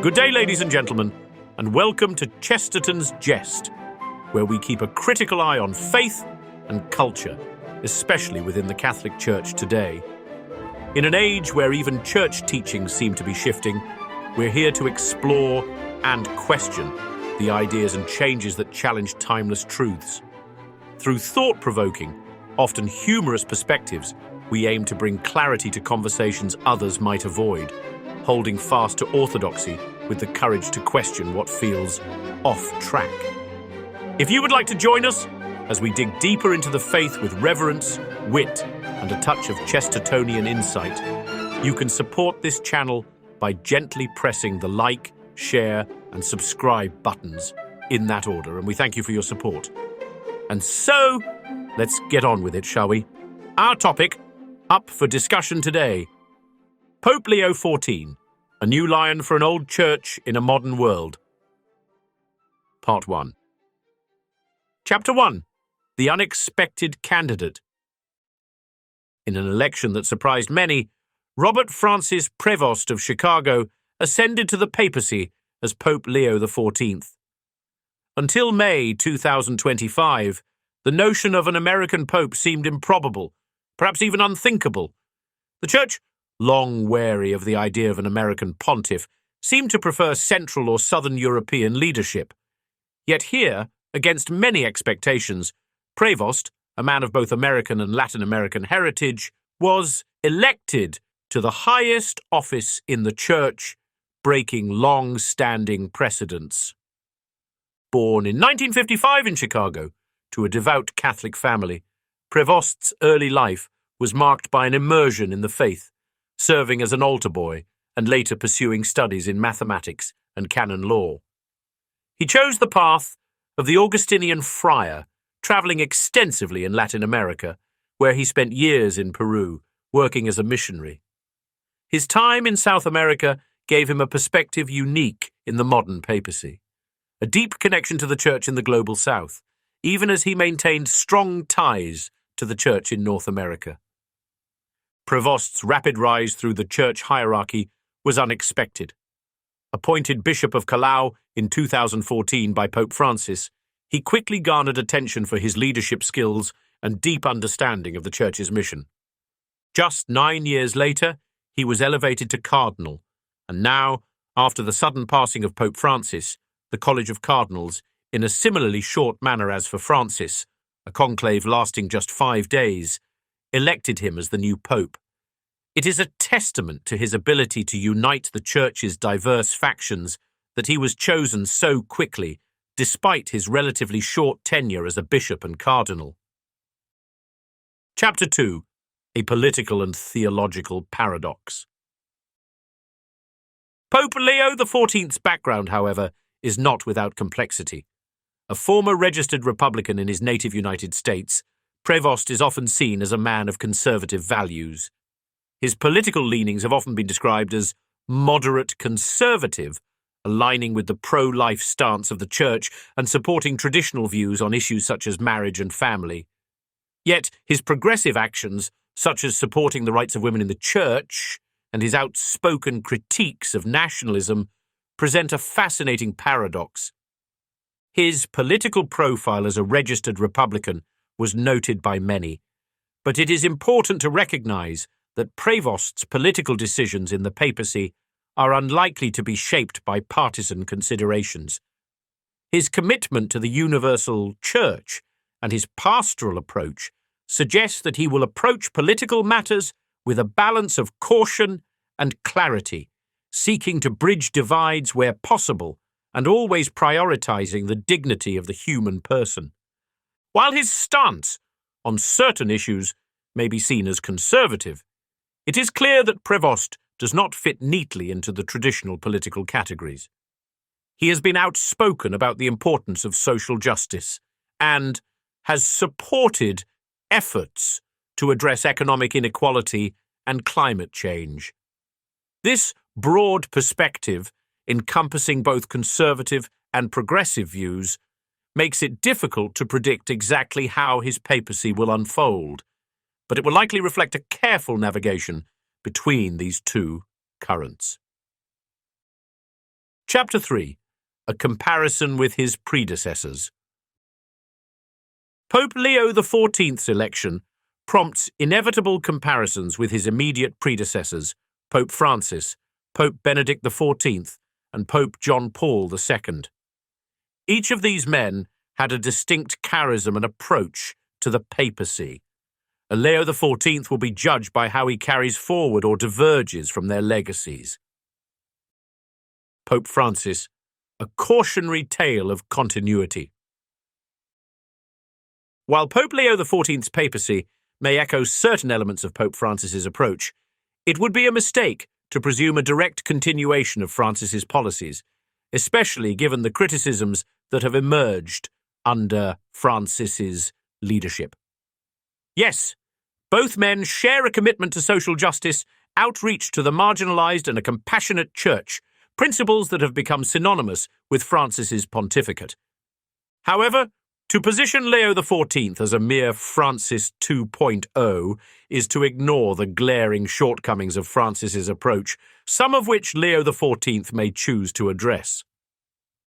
Good day, ladies and gentlemen, and welcome to Chesterton's Jest, where we keep a critical eye on faith and culture, especially within the Catholic Church today. In an age where even church teachings seem to be shifting, we're here to explore and question the ideas and changes that challenge timeless truths. Through thought-provoking, often humorous perspectives, we aim to bring clarity to conversations others might avoid, holding fast to orthodoxy with the courage to question what feels off track. If you would like to join us as we dig deeper into the faith with reverence, wit, and a touch of Chestertonian insight, you can support this channel by gently pressing the like, share, and subscribe buttons in that order, and we thank you for your support. And so, let's get on with it, shall we? Our topic, up for discussion today: Pope Leo XIV, a new lion for an old church in a modern world. Part 1. Chapter 1. The Unexpected Candidate. In an election that surprised many, Robert Francis Prevost of Chicago ascended to the papacy as Pope Leo XIV. Until May 2025, the notion of an American pope seemed improbable, perhaps even unthinkable. The Church, long wary of the idea of an American pontiff, seemed to prefer Central or Southern European leadership. Yet here, against many expectations, Prevost, a man of both American and Latin American heritage, was elected to the highest office in the Church, breaking long-standing precedents. Born in 1955 in Chicago to a devout Catholic family, Prevost's early life was marked by an immersion in the faith, serving as an altar boy and later pursuing studies in mathematics and canon law. He chose the path of the Augustinian friar, traveling extensively in Latin America, where he spent years in Peru, working as a missionary. His time in South America gave him a perspective unique in the modern papacy, a deep connection to the Church in the global South, even as he maintained strong ties to the Church in North America. Prevost's rapid rise through the Church hierarchy was unexpected. Appointed Bishop of Callao in 2014 by Pope Francis, he quickly garnered attention for his leadership skills and deep understanding of the Church's mission. Just 9 years later, he was elevated to cardinal, and now, after the sudden passing of Pope Francis, the College of Cardinals, in a similarly short manner as for Francis, a conclave lasting just 5 days, elected him as the new pope. It is a testament to his ability to unite the Church's diverse factions that he was chosen so quickly, despite his relatively short tenure as a bishop and cardinal. Chapter 2. A Political and Theological Paradox. Pope Leo XIV's background, however, is not without complexity. A former registered Republican in his native United States, Prevost is often seen as a man of conservative values. His political leanings have often been described as moderate conservative, aligning with the pro-life stance of the Church and supporting traditional views on issues such as marriage and family. Yet his progressive actions, such as supporting the rights of women in the Church and his outspoken critiques of nationalism, present a fascinating paradox. His political profile as a registered Republican was noted by many, but it is important to recognize that Prevost's political decisions in the papacy are unlikely to be shaped by partisan considerations. His commitment to the universal Church and his pastoral approach suggests that he will approach political matters with a balance of caution and clarity, seeking to bridge divides where possible and always prioritizing the dignity of the human person. While his stance on certain issues may be seen as conservative, it is clear that Prevost does not fit neatly into the traditional political categories. He has been outspoken about the importance of social justice and has supported efforts to address economic inequality and climate change. This broad perspective, encompassing both conservative and progressive views, makes it difficult to predict exactly how his papacy will unfold, but it will likely reflect a careful navigation between these two currents. Chapter 3. A comparison with his predecessors. Pope Leo XIV's election prompts inevitable comparisons with his immediate predecessors, Pope Francis, Pope Benedict XIV, and Pope John Paul II. Each of these men had a distinct charism and approach to the papacy. Leo XIV will be judged by how he carries forward or diverges from their legacies. Pope Francis, a cautionary tale of continuity. While Pope Leo XIV's papacy may echo certain elements of Pope Francis's approach, it would be a mistake to presume a direct continuation of Francis's policies, especially given the criticisms that have emerged under Francis's leadership. Yes, both men share a commitment to social justice, outreach to the marginalized, and a compassionate church, principles that have become synonymous with Francis's pontificate. However, to position Leo XIV as a mere Francis 2.0 is to ignore the glaring shortcomings of Francis's approach, some of which Leo XIV may choose to address.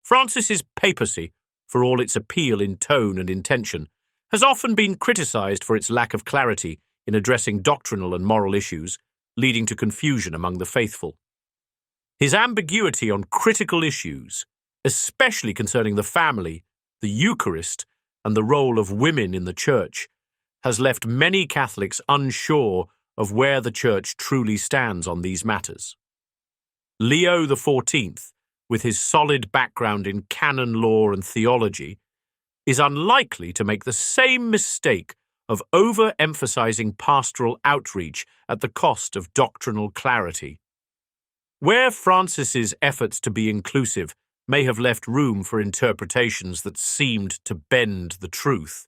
Francis's papacy, for all its appeal in tone and intention, has often been criticized for its lack of clarity in addressing doctrinal and moral issues, leading to confusion among the faithful. His ambiguity on critical issues, especially concerning the family, the Eucharist, and the role of women in the Church, has left many Catholics unsure of where the Church truly stands on these matters. Leo XIV, with his solid background in canon law and theology, is unlikely to make the same mistake of over-emphasizing pastoral outreach at the cost of doctrinal clarity. Where Francis's efforts to be inclusive may have left room for interpretations that seemed to bend the truth,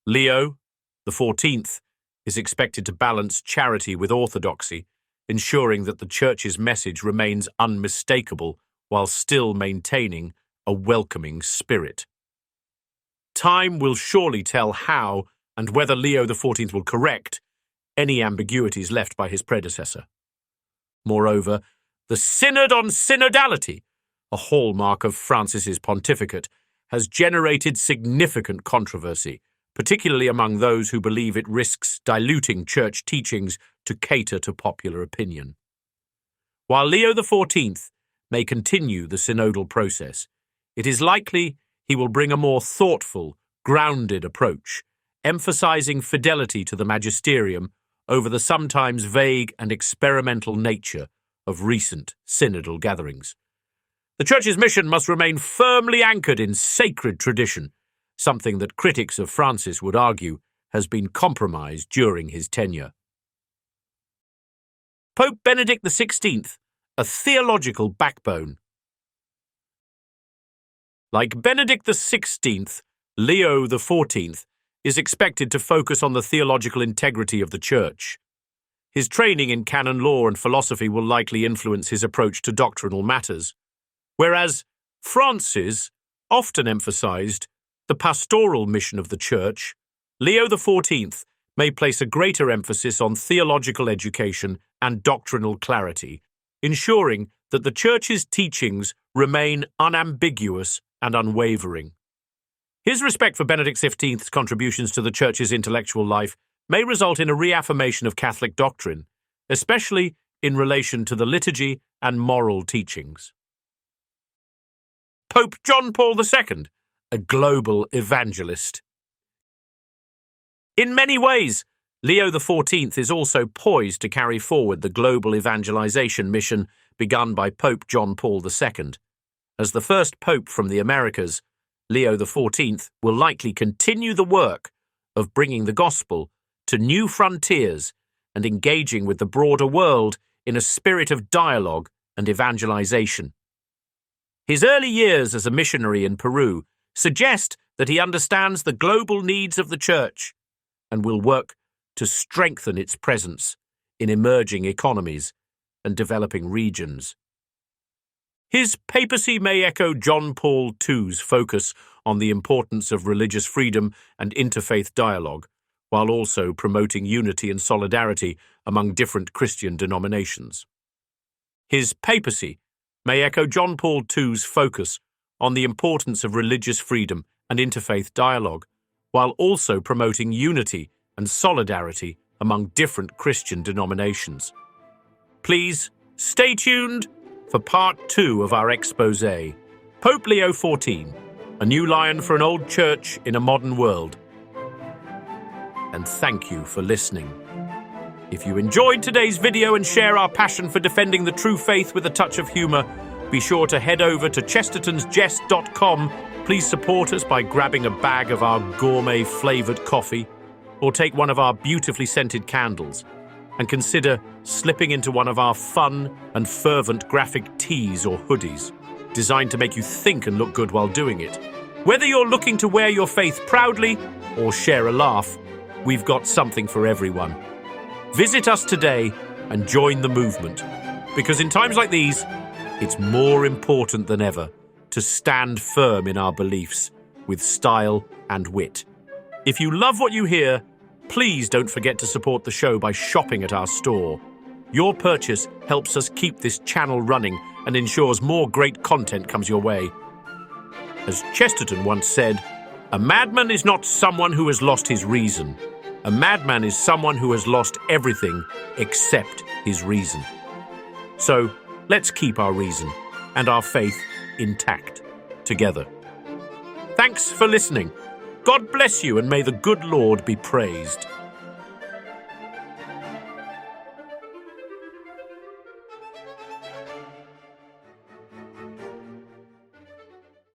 Leo XIV is expected to balance charity with orthodoxy, ensuring that the Church's message remains unmistakable while still maintaining a welcoming spirit. Time will surely tell how and whether Leo XIV will correct any ambiguities left by his predecessor. Moreover, the Synod on Synodality, a hallmark of Francis's pontificate, has generated significant controversy, particularly among those who believe it risks diluting church teachings to cater to popular opinion. While Leo XIV may continue the synodal process, it is likely he will bring a more thoughtful, grounded approach, emphasizing fidelity to the magisterium over the sometimes vague and experimental nature of recent synodal gatherings. The Church's mission must remain firmly anchored in sacred tradition, something that critics of Francis would argue has been compromised during his tenure. Pope Benedict XVI, a theological backbone. Like Benedict XVI, Leo XIV is expected to focus on the theological integrity of the Church. His training in canon law and philosophy will likely influence his approach to doctrinal matters, whereas Francis often emphasized the pastoral mission of the Church. Leo XIV may place a greater emphasis on theological education and doctrinal clarity, ensuring that the Church's teachings remain unambiguous and unwavering. His respect for Benedict XV's contributions to the Church's intellectual life may result in a reaffirmation of Catholic doctrine, especially in relation to the liturgy and moral teachings. Pope John Paul II, a global evangelist. In many ways, Leo XIV is also poised to carry forward the global evangelization mission begun by Pope John Paul II. As the first pope from the Americas, Leo XIV will likely continue the work of bringing the gospel to new frontiers and engaging with the broader world in a spirit of dialogue and evangelization. His early years as a missionary in Peru suggest that he understands the global needs of the Church and will work to strengthen its presence in emerging economies and developing regions. His papacy may echo John Paul II's focus on the importance of religious freedom and interfaith dialogue, while also promoting unity and solidarity among different Christian denominations. His papacy may echo John Paul II's focus on the importance of religious freedom and interfaith dialogue, while also promoting unity and solidarity among different Christian denominations. Please stay tuned for part 2 of our exposé, Pope Leo XIV, a new lion for an old church in a modern world. And thank you for listening. If you enjoyed today's video and share our passion for defending the true faith with a touch of humor, be sure to head over to chestertonsjest.com. Please support us by grabbing a bag of our gourmet-flavored coffee, or take one of our beautifully scented candles, and consider slipping into one of our fun and fervent graphic tees or hoodies, designed to make you think and look good while doing it. Whether you're looking to wear your faith proudly or share a laugh, we've got something for everyone. Visit us today and join the movement, because in times like these, it's more important than ever to stand firm in our beliefs with style and wit. If you love what you hear, please don't forget to support the show by shopping at our store. Your purchase helps us keep this channel running and ensures more great content comes your way. As Chesterton once said, "A madman is not someone who has lost his reason. A madman is someone who has lost everything except his reason." So, let's keep our reason and our faith intact together. Thanks for listening. God bless you, and may the good Lord be praised.